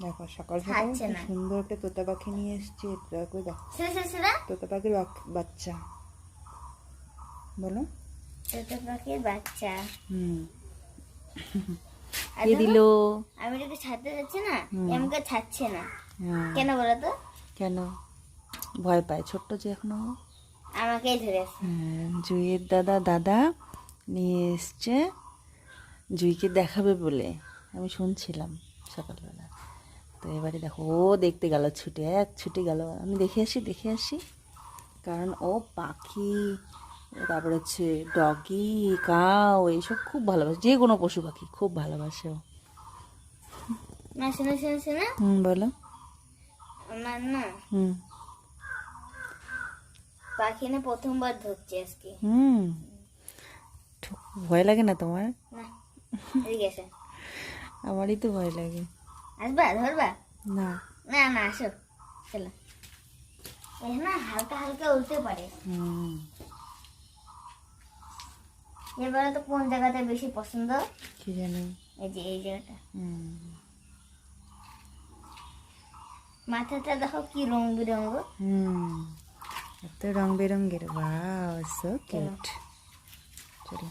দেখো সকাল সকাল সুন্দর একটা তোতা পাখি নিয়ে এসছি। তোতা পাখির বাচ্চা বলো, তোতা পাখির বাচ্চা। কে দিল? আমি তোকে ছাড়তে যাচ্ছি না, আমাকে ছাড়ছে না কেন বলো তো? কেন ভয় পায়? ছোট্ট যে এখনো। আমাকেই ধরে আছে। জুইয়ের দাদা নিয়ে এসছে জুইকে দেখাবে বলে, আমি শুনছিলাম সকালবেলা। তো এবারে দেখো ও দেখতে গেল, ছুটে গেল। আমি দেখে আসি কারণ ও পাখি, তারপরে হচ্ছে ডগি, কাউ এইসব খুব ভালোবাসে, যে কোনো পশু পাখি খুব ভালোবাসে ও। না শুনে বলো। আমার না পাখি না প্রথমবার ধরছি আজকে। ভয় লাগে না তোমার? না, এদিকে এসে। আমারই তো ভয় লাগে। আসবা ধরবা? না না না, আসো চলো। না হালকা হালকা উঠতে পারে। এবারে তো কোন জায়গাটা বেশি পছন্দ কি জানি? এই যে এই জায়গাটা। মাথাটা দেখো কি রং বেরঙ। এত রং বেরঙের, ওয়াও সো কিউট। চলো।